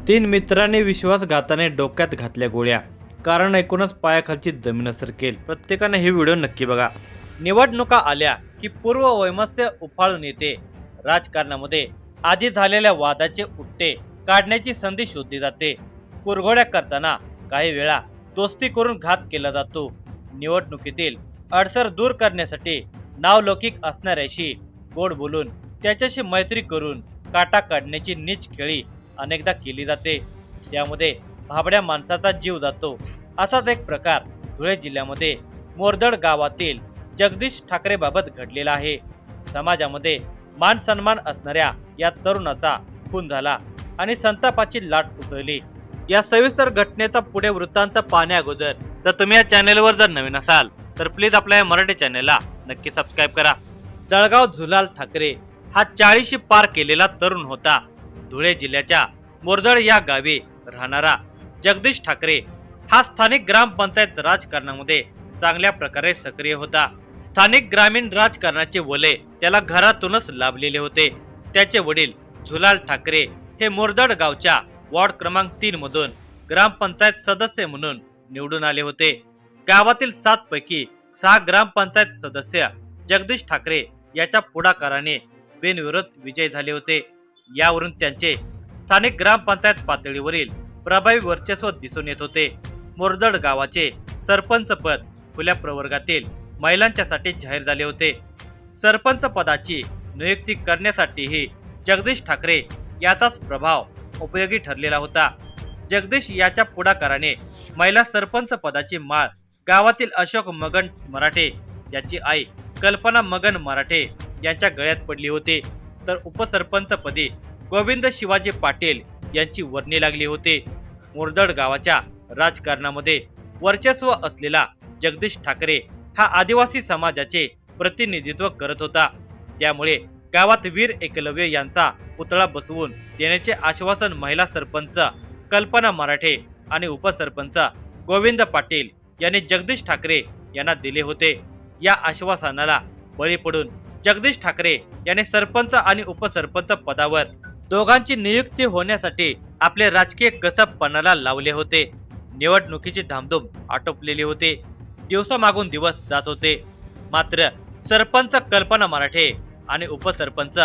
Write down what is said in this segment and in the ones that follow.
तीन मित्रांनी विश्वासघाताने डोक्यात घातल्या गोळ्या, कारण ऐकूनच पायाखालची जमीन सरकेल। प्रत्येकाने हे व्हिडिओ नक्की बघा। निवडणुका आल्या की पूर्व वैमनस्य उफाळून येते। राजकारणामध्ये आधी झालेल्या वादाचे उपटे काढण्याची संधी शोधली जाते। कुरघोड्या करताना काही वेळा दोस्ती करून घात केला जातो। निवडणुकीतील अडसर दूर करण्यासाठी नावलौकिक असणाऱ्याशी गोड बोलून त्याच्याशी मैत्री करून काटा काढण्याची नीच खेळी अनेकदा केली जाते। त्यामध्ये भाबड्या माणसाचा जीव जातो। असाच एक प्रकार धुळे जिल्ह्यामध्ये मोरदड गावातील जगदीश ठाकरे बाबत घडलेला आहे। समाजामध्ये मान सन्मान असणाऱ्या या तरुणाचा खून झाला आणि संतापाची लाट उसळली। या सविस्तर घटनेचा पुढे वृत्तांत पाहण्या अगोदर जर तुम्ही या चॅनलवर जर नवीन असाल तर प्लीज आपल्या या मराठी चॅनलला नक्की सबस्क्राईब करा। जळगाव झुलाल ठाकरे हा 40शी पार केलेला तरुण होता। धुळे जिल्ह्याच्या मोरदड या गावी राहणारा जगदीश ठाकरे हा स्थानिक ग्रामपंचायत राजकारणामध्ये चांगल्या प्रकारे सक्रिय होता। स्थानिक ग्रामीण राजकारणाचे वलय त्याला घरातूनच लाभलेले होते। त्याचे वडील झुलाल ठाकरे हे मोरदड गावच्या वॉर्ड क्रमांक 3 मधून ग्रामपंचायत सदस्य म्हणून निवडून आले होते। गावातील 7 पैकी 6 ग्रामपंचायत सदस्य जगदीश ठाकरे याच्या पुढाकाराने बिनविरोध विजयी झाले होते। यावरून त्यांचे स्थानिक ग्रामपंचायत पातळीवरील प्रभावी वर्चस्व दिसून येत होते। मोरदड गावाचे सरपंच पद खुल्या प्रवर्गातील महिलांच्यासाठी जाहीर झाले होते। सरपंच पदाची नियुक्ती करण्यासाठीही जगदीश ठाकरे याचाच प्रभाव उपयोगी ठरलेला होता। जगदीश याच्या पुढाकाराने महिला सरपंच पदाची माळ गावातील अशोक मगन मराठे याची आई कल्पना मगन मराठे यांच्या गळ्यात पडली होती, तर उपसरपंच पदी गोविंद शिवाजी पाटील यांची वर्णी लागली होती। मोरदड गावाच्या राजकारणामध्ये वर्चस्व असलेला जगदीश ठाकरे हा आदिवासी समाजाचे प्रतिनिधित्व करत होता। त्यामुळे गावात वीर एकलव्य यांचा पुतळा बसवून देण्याचे आश्वासन महिला सरपंच कल्पना मराठे आणि उपसरपंच गोविंद पाटील यांनी जगदीश ठाकरे यांना दिले होते। या आश्वासनाला बळी पडून जगदीश ठाकरे यांनी सरपंच आणि उपसरपंच पदावर दोघांची नियुक्ती होण्यासाठी आपले राजकीय कसब पणाला लावले होते। निवडणुकीची धामधूम आटोपलेली होती। दिवसामागून दिवस जात होते, मात्र सरपंच कल्पना मराठे आणि उपसरपंच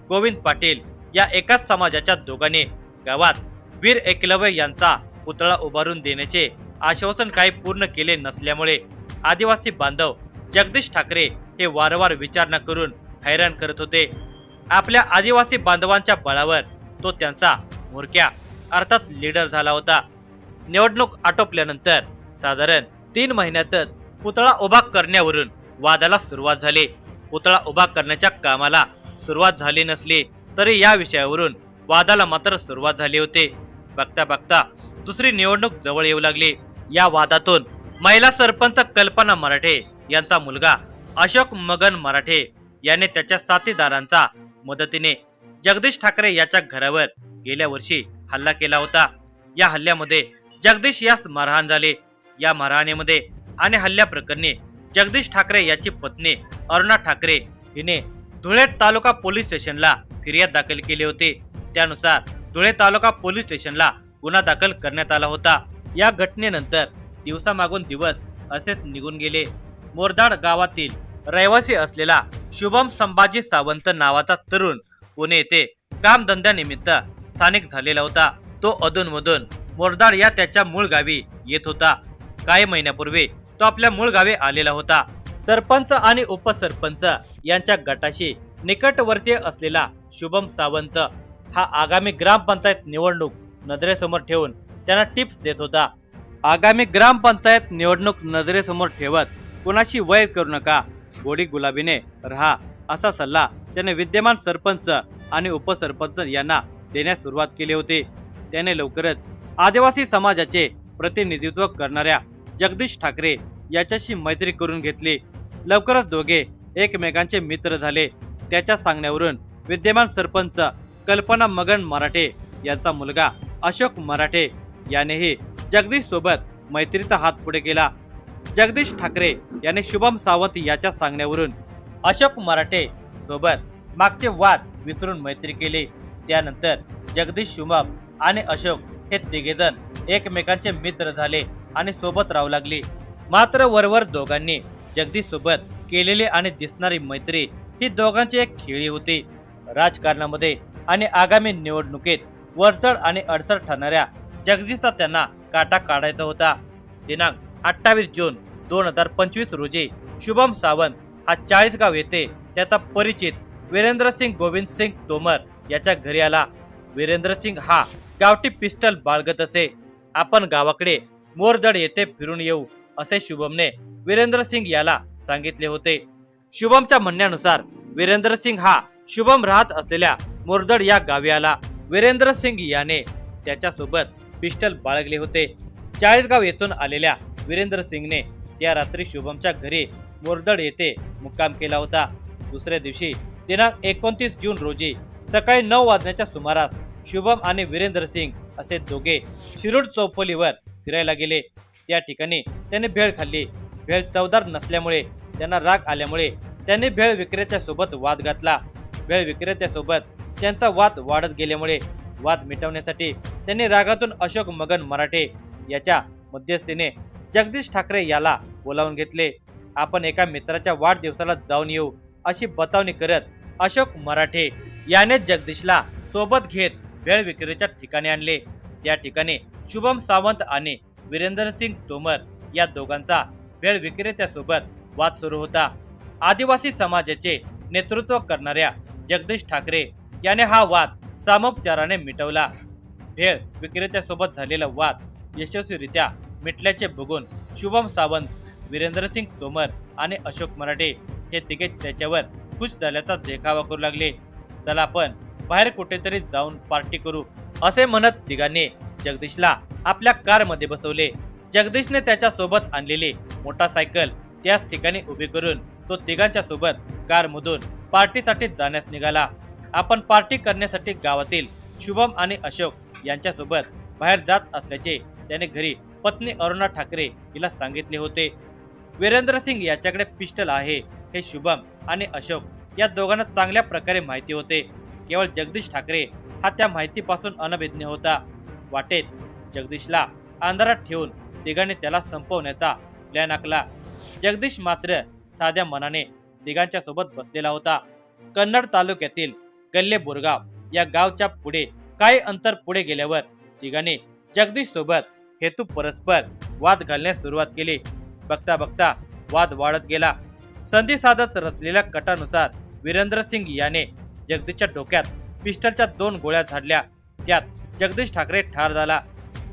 गोविंद पाटील या एकाच समाजाच्या दोघांनी गावात वीर एकलव्य यांचा पुतळा उभारून देण्याचे आश्वासन काही पूर्ण केले नसल्यामुळे आदिवासी बांधव जगदीश ठाकरे हे वारंवार विचारणा करून हैराण करत होते। आपल्या आदिवासी बांधवांच्या बळावर तो त्यांचा म्होरक्या अर्थात लीडर झाला होता। निवडणूक आटोपल्यानंतर साधारण 3 महिन्यातच पुतळा उभा करण्यावरून वादाला सुरुवात झाली। पुतळा उभा करण्याच्या कामाला सुरुवात झाली नसली तरी या विषयावरून वादाला मात्र सुरुवात झाली होती। बघता बघता दुसरी निवडणूक जवळ येऊ लागली। या वादातून महिला सरपंच कल्पना मराठे यांचा मुलगा अशोक मगन मराठे याने त्याच्या साथीदारांच्या मदतीने जगदीश ठाकरे याच्या घरावर गेल्या वर्षी हल्ला केला होता। या हल्ल्यामध्ये जगदीश यास मारहाण झाले। या मारहाणीमध्ये आणि हल्ल्या प्रकरणी जगदीश ठाकरे याची पत्नी अरुणा ठाकरे हिने धुळे तालुका पोलीस स्टेशनला फिर्याद दाखल केली होती। त्यानुसार धुळे तालुका पोलीस स्टेशनला गुन्हा दाखल करण्यात आला होता। या घटनेनंतर दिवसामागून दिवस असेच निघून गेले। मोरदाड गावातील रहिवासी असलेला शुभम संभाजी सावंत नावाचा तरुण पुणे येथे कामधंद्यानिमित्त स्थानिक झालेला होता। तो अधूनमधून मोरदाड या त्याच्या मूळ गावी येत होता। काही महिन्यापूर्वी तो आपल्या मूळ गावी आलेला होता। सरपंच आणि उपसरपंच यांच्या गटाशी निकटवर्तीय असलेला शुभम सावंत हा आगामी ग्रामपंचायत निवडणूक नजरेसमोर ठेवून त्यांना टिप्स देत होता। आगामी ग्रामपंचायत निवडणूक नजरेसमोर ठेवत कुणाशी वैर करू नका, गोडी गुलाबीने रहा असा सल्ला त्याने विद्यमान सरपंच आणि उपसरपंच यांना देण्यास सुरुवात केली होती। त्याने लवकरच आदिवासी समाजाचे प्रतिनिधित्व करणाऱ्या जगदीश ठाकरे याच्याशी मैत्री करून घेतली। लवकरच दोघे एकमेकांचे मित्र झाले। त्याच्या सांगण्यावरून विद्यमान सरपंच कल्पना मगन मराठे यांचा मुलगा अशोक मराठे यानेही जगदीश सोबत मैत्रीचा हात पुढे केला। जगदीश ठाकरे याने शुभम सावंत याच्या सांगण्यावरून अशोक मराठे सोबत मागचे वाद विसरून मैत्री केली। त्यानंतर जगदीश, शुभम आणि अशोक हे तिघेजण एकमेकांचे मित्र झाले आणि सोबत राहू लागली। मात्र वरवर दोघांनी जगदीश सोबत केलेली आणि दिसणारी मैत्री ही दोघांची एक खेळी होती। राजकारणामध्ये आणि आगामी निवडणुकीत वरचढ आणि अडसर ठरणाऱ्या जगदीशचा त्यांना काटा काढायचा होता। दिनांक 28 जून 2025 रोजी शुभम सावंत हा 40 गाव येथे त्याचा परिचित वीरेंद्रसिंग गोविंदसिंग तोमर याच्या घरी आला। वीरेंद्रसिंग हा गावठी पिस्टल बाळगत असे। आपण गावाकडे मोरदड येथे फिरून येऊ असे शुभमने वीरेंद्रसिंग याला सांगितले होते। शुभमच्या म्हणण्यानुसार वीरेंद्रसिंग हा शुभम राहत असलेल्या मोरदड या गावी आला। वीरेंद्रसिंग याने त्याच्यासोबत पिस्टल बाळगले होते। 40 गाव येथून आलेल्या वीरेंद्रसिंगने त्या रात्री शुभमच्या घरी मोरदड येथे मुक्काम केला होता। दुसऱ्या दिवशी दिनांक 29 जून रोजी सकाळी 9 वाजण्याच्या सुमारास शुभम आणि वीरेंद्रसिंग असे दोघे शिरूड चौफुलीवर फिरायला गेले। त्या ठिकाणी त्यांनी भेळ खाल्ली। भेळ चवदार नसल्यामुळे त्यांना राग आल्यामुळे त्यांनी भेळ विक्रेत्यासोबत वाद घातला। भेळ विक्रेत्यासोबत त्यांचा वाद वाढत गेल्यामुळे वाद मिटवण्यासाठी त्यांनी रागातून अशोक मगन मराठे याच्या मध्यस्थीने जगदीश ठाकरे याला बोलावून घेतले। आपण एका मित्राच्या वाढदिवसाला जाऊन येऊ अशी बतावणी करत अशोक मराठे याने जगदीशला सोबत घेत भेळ विक्रेत्याच्या ठिकाणी आणले। त्या ठिकाणी शुभम सावंत आणि वीरेंद्रसिंग तोमर या दोघांचा भेळ विक्रेत्यासोबत वाद सुरू होता। आदिवासी समाजाचे नेतृत्व करणाऱ्या जगदीश ठाकरे याने हा वाद सामोपचाराने मिटवला। भेळ विक्रेत्यासोबत झालेला वाद यशस्वीरित्या मिटल्याचे बघून शुभम सावंत, वीरेंद्रसिंग तोमर आणि अशोक मराठे हे तिघे त्याच्यावर खुश झाल्याचा देखावा करू लागले। चला आपण बाहेर कुठेतरी जाऊन पार्टी करू असे म्हणत तिघांनी जगदीशला आपल्या कारमध्ये बसवले। जगदीशने त्याच्या सोबत आणलेली मोटारसायकल त्याच ठिकाणी उभी करून तो तिघांच्या सोबत कारमधून पार्टीसाठी जाण्यास निघाला। आपण पार्टी करण्यासाठी गावातील शुभम आणि अशोक यांच्यासोबत बाहेर जात असल्याचे त्याने घरी पत्नी अरुणा ठाकरे हिला सांगितले होते। वीरेंद्रसिंग याच्याकडे पिस्टल आहे हे शुभम आणि अशोक या दोघांना चांगल्या प्रकारे माहिती होते। केवळ जगदीश ठाकरे हा त्या माहितीपासून अनभिज्ञ होता। वाटेत जगदीशला अंधारात ठेवून तिघांनी त्याला संपवण्याचा प्लॅन आखला। जगदीश मात्र साध्या मनाने तिघांच्या सोबत बसलेला होता। कन्नड तालुक्यातील गल्ले बोरगाव या गावच्या पुढे काही अंतर पुढे गेल्यावर तिघांनी जगदीश सोबत हेतू परस्पर वाद घालण्यास सुरुवात केली। बघता बघता वाद वाढत गेला। संधी साधत रचलेल्या कटानुसार वीरेंद्रसिंग याने जगदीशच्या डोक्यात पिस्टलच्या 2 गोळ्या झाडल्या। त्यात जगदीश ठाकरे ठार झाला।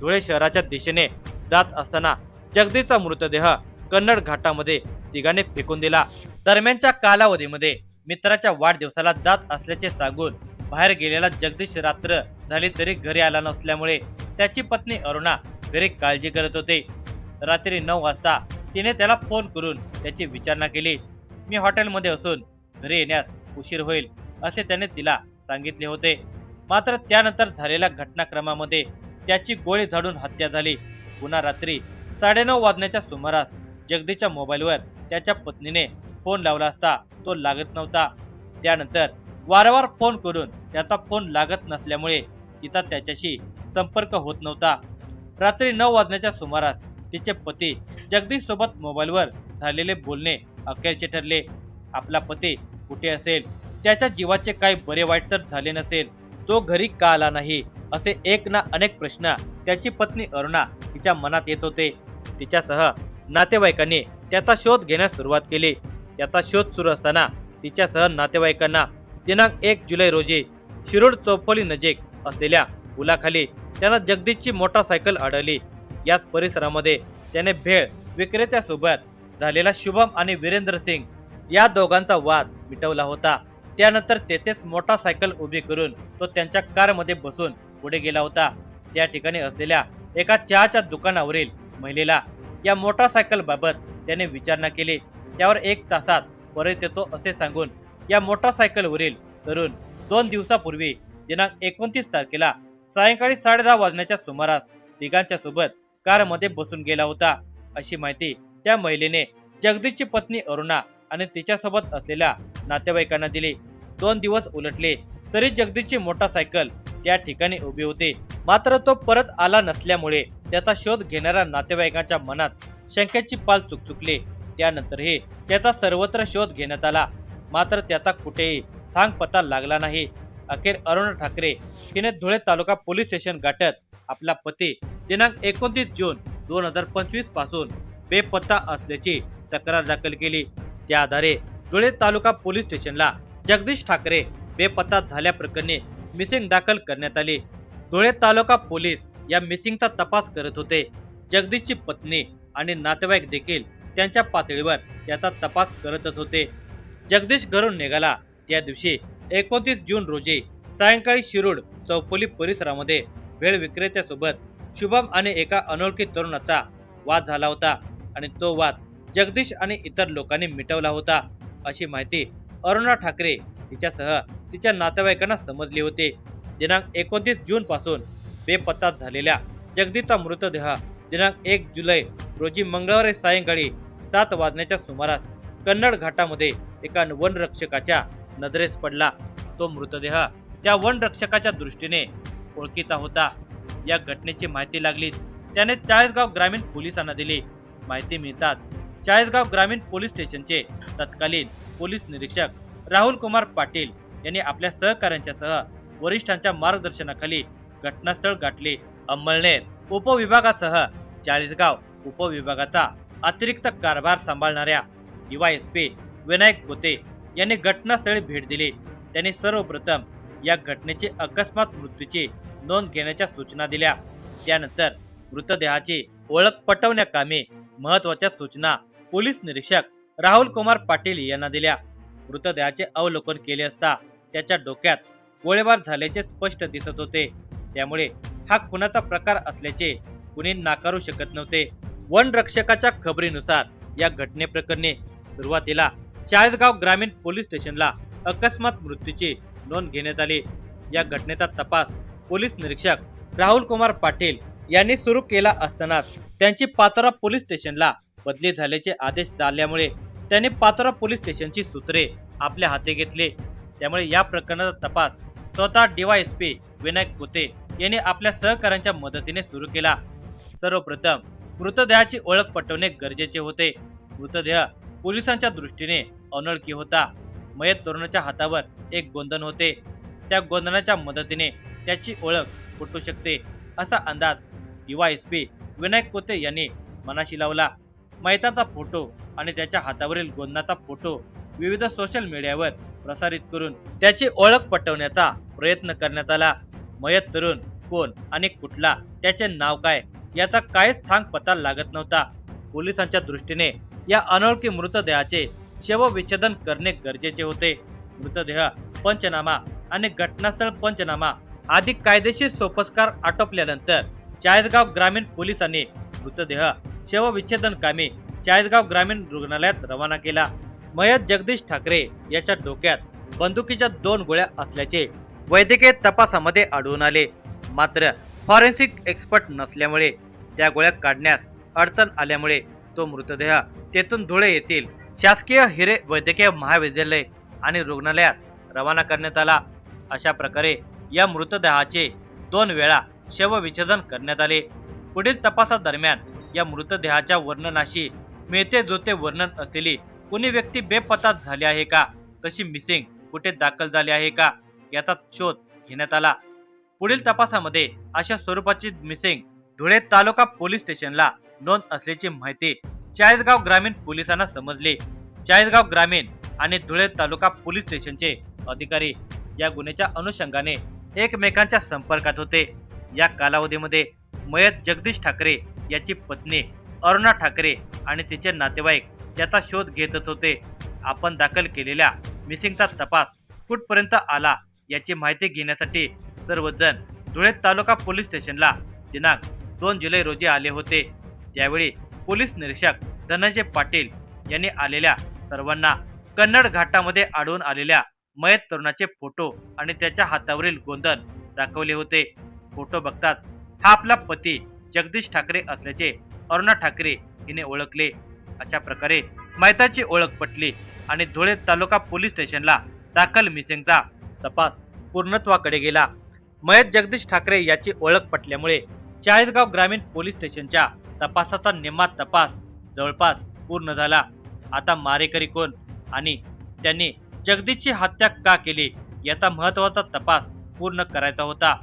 धुळे शहराच्या दिशेने जात असताना जगदीशचा मृतदेह कन्नड घाटामध्ये तिघांनी फेकून दिला। दरम्यानच्या कालावधीमध्ये मित्राच्या वाढदिवसाला जात असल्याचे सांगून बाहेर गेलेला जगदीश रात्र झाली तरी घरी आला नसल्यामुळे त्याची पत्नी अरुणा घरी काळजी करत होते। रात्री 9 वाजता तिने त्याला फोन करून त्याची विचारणा केली। मी हॉटेलमध्ये असून घरी येण्यास उशीर होईल असे त्याने तिला सांगितले होते। मात्र त्यानंतर झालेल्या घटनाक्रमामध्ये त्याची गोळी झाडून हत्या झाली। पुन्हा रात्री 9:30 वाजण्याच्या सुमारास जगदीशच्या मोबाईलवर त्याच्या पत्नीने फोन लावला असता तो लागत नव्हता। त्यानंतर वारंवार फोन करून त्याचा फोन लागत नसल्यामुळे तिचा त्याच्याशी संपर्क होत नव्हता। रात्री 9 वाजण्याच्या सुमारास तिचे पती जगदीश सोबत मोबाईलवर झालेले बोलणे अखेरचे ठरले। आपला पती कुठे असेल, त्याच्या जीवाचे काही बरे वाईट तर झाले नसेल, तो घरी का आला नाही असे एक ना अनेक प्रश्न त्याची पत्नी अरुणा तिच्या मनात येत होते। तिच्यासह नातेवाईकांनी त्याचा शोध घेण्यास सुरुवात केली। त्याचा शोध सुरू असताना तिच्यासह नातेवाईकांना दिनांक 1 जुलै रोजी शिरूड चौफुली नजीक असलेल्या पुलाखाली त्यांना जगदीशची मोटारसायकल आढळली। याच परिसरामध्ये त्याने भेळ विक्रेत्यासोबत झालेला शुभम आणि वीरेंद्रसिंग या दोघांचा वाद मिटवला होता। त्यानंतर तेथेच मोटारसायकल उभी करून तो त्यांच्या कारमध्ये बसून पुढे गेला होता। त्या ठिकाणी असलेल्या एका चहाच्या दुकानावरील महिलेला या मोटारसायकल बाबत त्याने विचारणा केली। त्यावर 1 तासात परत येतो असे सांगून या मोटारसायकलवरील तरुण 2 दिवसापूर्वी दिनांक 29 तारखेला सायंकाळी 10:30 वाजण्याच्या सुमारास तिघांच्या सोबत कारमध्ये बसून गेला होता अशी माहिती त्या महिलेने जगदीशची पत्नी अरुणा आणि तिच्यासोबत असलेल्या नातेवाईकांना दिली। 2 दिवस उलटले तरी जगदीशची मोटारसायकल त्या ठिकाणी उभी होती। मात्र तो परत आला नसल्यामुळे त्याचा शोध घेणाऱ्या नातेवाईकांच्या मनात शंकेची पाल चुकचुकली। त्यानंतरही त्याचा सर्वत्र शोध घेण्यात आला, मात्र त्याचा कुठेही थांग पत्ता लागला नाही। अखेर अरुणा ठाकरे हिने धुळे तालुका पोलीस स्टेशन गाठत आपला पती दिनांक 29 जून 2025 पासून बेपत्ता असल्याची तक्रार दाखल केली। त्या आधारे धुळे तालुका पोलीस स्टेशनला जगदीश ठाकरे बेपत्ता झाल्याप्रकरणी मिसिंग दाखल करण्यात आली। धुळे तालुका पोलीस या मिसिंगचा तपास करत होते। जगदीशची पत्नी आणि नातेवाईक देखील त्यांच्या पातळीवर याचा तपास करतच होते। जगदीश घरून निघाला त्या दिवशी 29 जून रोजी सायंकाळी शिरूड चौपोली परिसरामध्ये भेळ विक्रेत्यासोबत शुभम आणि एका अनोळखी तरुणाचा वाद झाला होता आणि तो वाद जगदीश आणि इतर लोकांनी मिटवला होता, अशी माहिती अरुणा ठाकरे तिच्यासह तिच्या नातेवाईकांना समजली होती। दिनांक 29 जून पासून बेपत्ता झालेल्या जगदीशचा मृतदेह दिनांक 1 जुलै रोजी मंगळवारी सायंकाळी 7 वाजण्याच्या सुमारास कन्नड घाटामध्ये एका वनरक्षकाच्या नजरेस पडला। तो मृतदेह त्या वनरक्षकाच्या दृष्टीने ओळखीचा होता। या घटनेची माहिती लागली त्याने चाळीसगाव ग्रामीण पोलिसांना दिली। माहिती मिळताच चाळीसगाव ग्रामीण पोलीस स्टेशनचे तत्कालीन पोलीस निरीक्षक राहुल कुमार पाटील यांनी आपल्या सहकाऱ्यांच्यासह वरिष्ठांच्या मार्गदर्शनाखाली घटनास्थळ गाठले। अंमळनेर उपविभागासह चाळीसगाव उपविभागाचा अतिरिक्त कारभार सांभाळणाऱ्या DYSP विनायक कोते यांनी घटनास्थळी भेट दिली। त्यांनी सर्वप्रथम या घटनेची अकस्मात मृत्यूची नोंद घेण्याच्या सूचना दिल्या। त्यानंतर मृतदेहाची ओळख पटवण्याकामी महत्त्वाच्या सूचना पोलीस निरीक्षक राहुल कुमार पाटील यांना दिल्या। मृतदेहाचे अवलोकन केले असता त्याच्या डोक्यात गोळीबार झाल्याचे स्पष्ट दिसत होते, त्यामुळे हा खुनाचा प्रकार असल्याचे कुणी नाकारू शकत नव्हते। वनरक्षकाच्या खबरीनुसार या घटनेप्रकरणी सुरुवातीला चाळीसगाव ग्रामीण पोलीस स्टेशनला अकस्मात मृत्यूची नोंद घेण्यात आली। या घटनेचा तपास पोलीस निरीक्षक राहुल कुमार पाटील यांनी सुरू केला असतानाच त्यांची पाचोरा पोलीस स्टेशनला बदली झाल्याचे आदेश झाल्यामुळे त्यांनी पाचोरा पोलीस स्टेशनची सूत्रे आपल्या हाती घेतली। त्यामुळे या प्रकरणाचा तपास स्वतः DYSP विनायक कोते यांनी आपल्या सहकाऱ्यांच्या मदतीने सुरू केला। सर्वप्रथम मृतदेहाची ओळख पटवणे गरजेचे होते। मृतदेह पोलिसांच्या दृष्टीने अनोळखी होता। मयत तरुणाच्या हातावर एक गोंधन होते, त्या गोंधनाच्या मदतीने त्याची ओळख पटू शकते असा अंदाज DYSP विनायक कोते यांनी मनाशी लावला। मयताचा फोटो आणि त्याच्या हातावरील गोंधनाचा फोटो विविध सोशल मीडियावर प्रसारित करून त्याची ओळख पटवण्याचा प्रयत्न करण्यात आला। मयत तरुण कोण आणि कुठला, त्याचे नाव काय याचा काहीच थांग पत्ता लागत नव्हता। पोलिसांच्या दृष्टीने या अनोळखी मृतदेहाचे शवविच्छेदन करणे गरजेचे होते। मृतदेह पंचनामा आणि घटनास्थळ पंचनामा आदी कायदेशीर सोपस्कार आटोपल्यानंतर चाळीसगाव ग्रामीण पोलिसांनी मृतदेह शवविच्छेदन कामी चाळीसगाव ग्रामीण रुग्णालयात रवाना केला। मयत जगदीश ठाकरे याच्या डोक्यात बंदुकीच्या 2 गोळ्या असल्याचे वैद्यकीय तपासामध्ये आढळून आले, मात्र फॉरेन्सिक एक्सपर्ट नसल्यामुळे त्या गोळ्या काढण्यास अडचण आल्यामुळे तो मृतदेह तेथून धुळे येथील शासकीय हिरे वैद्यकीय महाविद्यालय आणि रुग्णालयात रवाना करण्यात आला। अशा प्रकारे या मृतदेहाचे 2 वेळा शवविच्छेदन करण्यात आले। पुढील तपासादरम्यान या मृतदेहाच्या वर्णनाशी मिळते जुळते वर्णन असलेली कुणी व्यक्ती बेपत्ता झाली आहे का, तशी मिसिंग कुठे दाखल झाली आहे का याचा शोध घेण्यात आला। पुढील तपासामध्ये अशा स्वरूपाची मिसिंग धुळे तालुका पोलीस स्टेशनला नोंद असल्याची माहिती चाळीसगाव ग्रामीण पोलिसांना समजली। चाळीसगाव ग्रामीण आणि धुळे तालुका पोलीस स्टेशनचे अधिकारी या गुन्ह्याच्या अनुषंगाने एकमेकांच्या संपर्कात होते। या कालावधीमध्ये मयत जगदीश ठाकरे याची पत्नी अरुणा ठाकरे आणि तिचे नातेवाईक त्याचा शोध घेतच होते। आपण दाखल केलेल्या मिसिंगचा तपास कुठपर्यंत आला याची माहिती घेण्यासाठी सर्वजण धुळे तालुका पोलीस स्टेशनला दिनांक 2 जुलै रोजी आले होते। त्यावेळी पोलीस निरीक्षक धनंजय पाटील यांनी आलेल्या सर्वांना कन्नड घाटामध्ये आढळून आलेल्या मयत तरुणाचे फोटो आणि त्याच्या हातावरील गोंधन दाखवले होते। फोटो बघताच हा आपला पती जगदीश ठाकरे असल्याचे अरुणा ठाकरे हिने ओळखले। अशा प्रकारे मयताची ओळख पटली आणि धुळे तालुका पोलीस स्टेशनला दाखल मिसिंगचा तपास पूर्णत्वाकडे गेला। मयत जगदीश ठाकरे याची ओळख पटल्यामुळे चाळीसगाव ग्रामीण पोलीस स्टेशनच्या तपासाचा निम्मा तपास जवळपास पूर्ण झाला. आता मारेकरी कोण आणि त्यांनी जगदीशची हत्या का केली याचा महत्त्वाचा तपास पूर्ण करायचा होता.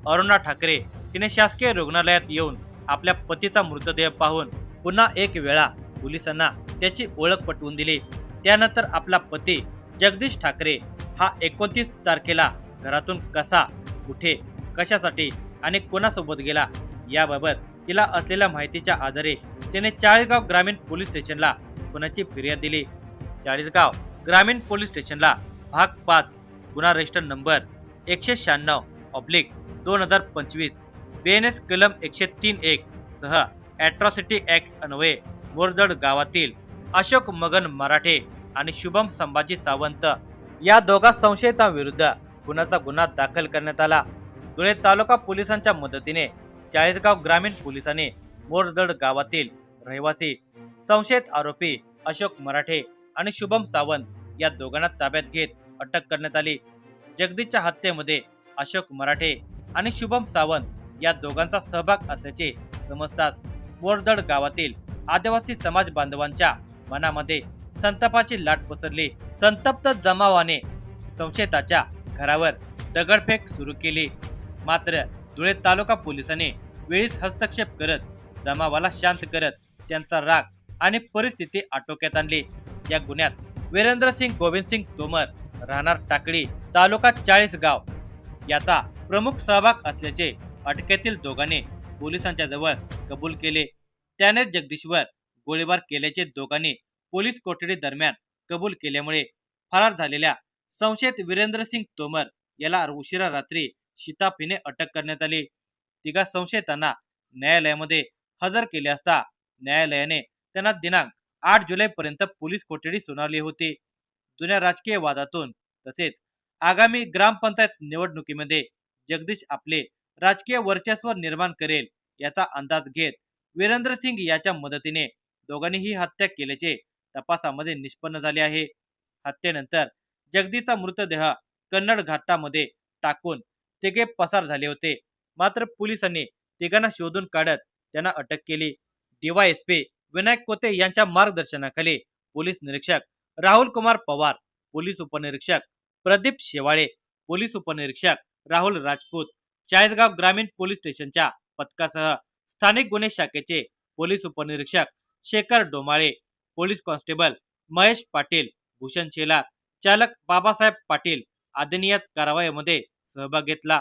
अरुणा ठाकरे तिने शासकीय रुग्णालयात येऊन आपल्या पतीचा मृतदेह पाहून पुन्हा एक वेळा पोलिसांना त्याची ओळख पटवून दिली. त्यानंतर आपला पती जगदीश ठाकरे हा 29 तारखेला घरातून कसा, कुठे, कशासाठी आणि कोणासोबत गेला याबाबत तिला असलेल्या माहितीच्या आधारे तिने चाळीसगाव ग्रामीण पोलीस स्टेशनला खुनाची फिर्याद दिली. चाळीसगाव ग्रामीण पोलीस स्टेशनला भाग 5 गुन्हा रजिस्टर नंबर 196/2025 BNS कलम 103(1) सह अॅट्रॉसिटी ऍक्ट अन्वये बोरदड गावातील अशोक मगन मराठे आणि शुभम संभाजी सावंत या दोघा संशयितांविरुद्ध खुनाचा गुन्हा दाखल करण्यात आला. धुळे तालुका पोलिसांच्या मदतीने चाळीसगाव ग्रामीण पोलिसांनी बोरदड गावातील रहिवासी संशयित आरोपी अशोक मराठे आणि शुभम सावंत या दोघांना ताब्यात घेत अटक करण्यात आली. जगदीशच्या हत्येमध्ये अशोक मराठे आणि शुभम सावंत या दोघांचा सहभाग असल्याचे समजतात. बोरदड गावातील आदिवासी समाज बांधवांच्या मनामध्ये संतापाची लाट पसरली. संतप्त जमावाने संशयिताच्या घरावर दगडफेक सुरू केली. मात्र धुळे तालुका पोलिसांनी वेळीच हस्तक्षेप करत जमावाला शांत करत त्यांचा राग आणि परिस्थिती आटोक्यात आणली. या गुन्ह्यात वीरेंद्रसिंग गोविंदसिंग तोमर राहणार टाकळी तालुका चाळीसगाव याचा प्रमुख सहभाग असल्याचे अटकेतील दोघांनी पोलिसांच्या जवळ कबूल केले. त्याने जगदीशवर गोळीबार केल्याचे दोघांनी पोलीस कोठडी दरम्यान कबूल केल्यामुळे फरार झालेल्या संशयित वीरेंद्रसिंग तोमर याला उशिरा रात्री शिताफीने अटक करण्यात आली. तिघा संशयितांना न्यायालयामध्ये हजर केले असता न्यायालयाने त्यांना दिनांक 8 जुलैपर्यंत पोलीस कोठडी सुनावली होती. जुन्या राजकीय वादातून तसेच आगामी ग्रामपंचायत निवडणुकीमध्ये जगदीश आपले राजकीय वर्चस्व निर्माण करेल याचा अंदाज घेत वीरेंद्र सिंग याच्या मदतीने दोघांनी ही हत्या केल्याचे तपासामध्ये निष्पन्न झाले आहे. हत्येनंतर जगदीशचा मृतदेह कन्नड घाटामध्ये टाकून तिघे पसार झाले होते. मात्र पोलिसांनी तिघांना शोधून काढत त्यांना अटक केली. डीवायएसपी विनायक कोते यांच्या मार्गदर्शनाखाली पोलीस निरीक्षक राहुल कुमार पवार, पोलीस उपनिरीक्षक प्रदीप शेवाळे, पोलीस उपनिरीक्षक राहुल राजपूत, चाळीसगाव ग्रामीण पोलीस स्टेशनच्या पथकासह स्थानिक गुन्हे शाखेचे पोलीस उपनिरीक्षक शेखर डोमाळे, पोलीस कॉन्स्टेबल महेश पाटील, भूषण शेलार, चालक बाबासाहेब पाटील आदींनी या कारवाईमध्ये सहभाग घेतला.